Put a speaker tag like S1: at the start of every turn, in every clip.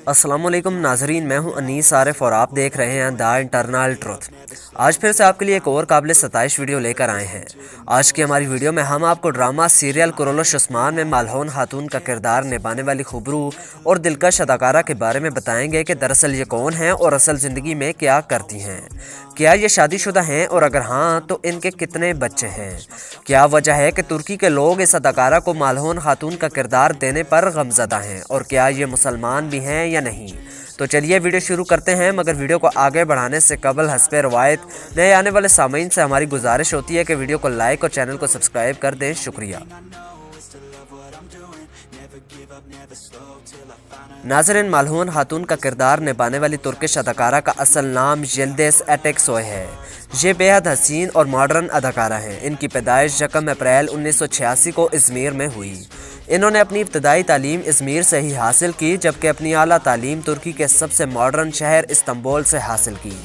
S1: अस्सलाम वालेकुम नाजरीन, मैं हूं अनीस आरिफ और आप देख रहे हैं द इंटरनल ट्रुथ। आज फिर से आपके लिए एक और काबिल सताइश वीडियो लेकर आए हैं। आज की हमारी वीडियो में हम आपको ड्रामा सीरियल कुरुलुश उस्मान में मालहोन खातून का किरदार निभाने वाली खुबरू और दिलकश अदाकारा के बारे में बताएंगे कि दरअसल ये कौन हैं और असल ज़िंदगी में क्या करती हैं। क्या ये शादीशुदा हैं और अगर हाँ तो इनके कितने बच्चे हैं। क्या वजह है कि तुर्की के लोग इस अदाकारा को मालहोन खातून का किरदार देने पर गमज़दा हैं और क्या ये मुसलमान भी हैं या नहीं। तो चलिए वीडियो शुरू करते हैं, मगर वीडियो को आगे बढ़ाने से कबल हस्बे रवायत नए आने वाले सामीन से हमारी गुजारिश होती है कि वीडियो को लाइक और चैनल को सब्सक्राइब कर दें। शुक्रिया। नाज़रीन, मालहोन खातून का किरदार निभाने वाली तुर्किश अदाकारा का असल नाम यिल्दिज़ एटेक्सोय है। ये बेहद हसीन और मॉडर्न अदाकारा हैं। इनकी पैदाइश 1 अप्रैल 1986 को इज़मीर में हुई। इन्होंने अपनी इब्तदाई तालीम इज़मीर से ही हासिल की, जबकि अपनी आला तालीम तुर्की के सबसे मॉडर्न शहर इस्तांबुल से हासिल की।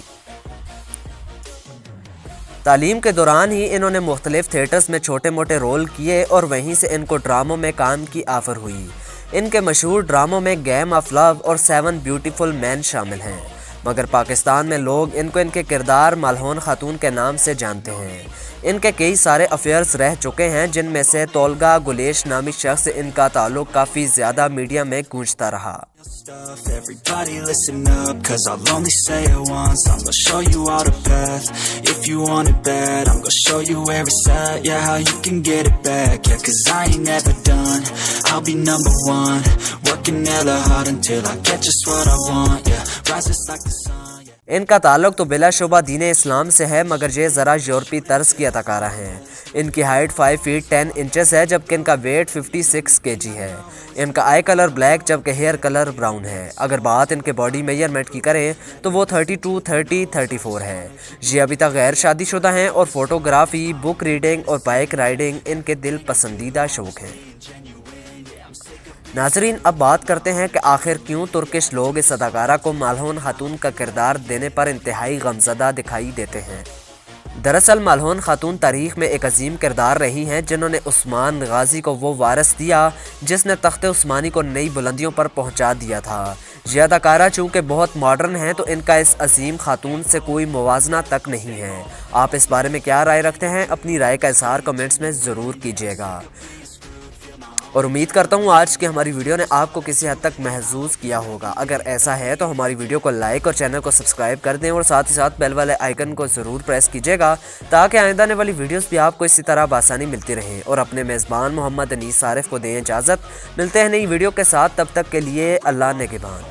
S1: तालीम के दौरान ही इन्होंने मुख्तलिफ थिएटर्स में छोटे मोटे रोल किए और वहीं से इनको ड्रामों में काम की ऑफ़र हुई। इनके मशहूर ड्रामों में गेम ऑफ लव और 7 ब्यूटीफुल मैन शामिल हैं, मगर पाकिस्तान में लोग इनको इनके किरदार मालहोन खातून के नाम से जानते हैं। इनके कई सारे अफेयर्स रह चुके हैं, जिनमें से तोलगा गुलेश नामी शख्स से इनका ताल्लुक काफ़ी ज़्यादा मीडिया में गूंजता रहा।
S2: Everybody listen up, cause I'll only say it once. I'm gonna show you all the path. If you want it bad, I'm gonna show you where it's at. Yeah, how you can get it back. Yeah, cause I ain't never done. I'll be number one. Working hella hard until I get just what I want. Yeah, rise just like the sun.
S1: इनका ताल्लुक तो बिलाशुबा दीन इस्लाम से है, मगर ये ज़रा यूरोपी तर्ज की अदाकारा हैं। इनकी हाइट 5 फीट 10 इंचेस है, जबकि इनका वेट 56 kg है। इनका आई कलर ब्लैक जबकि हेयर कलर ब्राउन है। अगर बात इनके बॉडी मेजरमेंट की करें तो वो 32, 30, 34 है। ये अभी तक गैर शादीशुदा हैं और फोटोग्राफी, बुक रीडिंग और बाइक राइडिंग इनके दिल पसंदीदा शौक़ हैं। नाजरीन, अब बात करते हैं कि आखिर क्यों तुर्किश लोग इस अदाकारा को मालहोन खातून का किरदार देने पर इंतहाई गमज़दा दिखाई देते हैं। दरअसल मालहोन खातून तारीख़ में एक अजीम किरदार रही हैं, जिन्होंने उस्मान गाजी को वो वारिस दिया जिसने तख्ते उस्मानी को नई बुलंदियों पर पहुंचा दिया था। ये अदाकारा चूँकि बहुत मॉडर्न हैं तो इनका इस अजीम खातून से कोई मुवाजना तक नहीं है। आप इस बारे में क्या राय रखते हैं? अपनी राय का इज़हार कमेंट्स में ज़रूर कीजिएगा और उम्मीद करता हूँ आज की हमारी वीडियो ने आपको किसी हद तक महसूस किया होगा। अगर ऐसा है तो हमारी वीडियो को लाइक और चैनल को सब्सक्राइब कर दें और साथ ही साथ बेल वाले आइकन को ज़रूर प्रेस कीजिएगा, ताकि आइंदा आने वाली वीडियोस भी आपको इसी तरह बआसानी मिलती रहे। और अपने मेज़बान मोहम्मद अनीस आरिफ को दें इजाज़त। मिलते हैं नई वीडियो के साथ, तब तक के लिए अल्लाह निगहबान।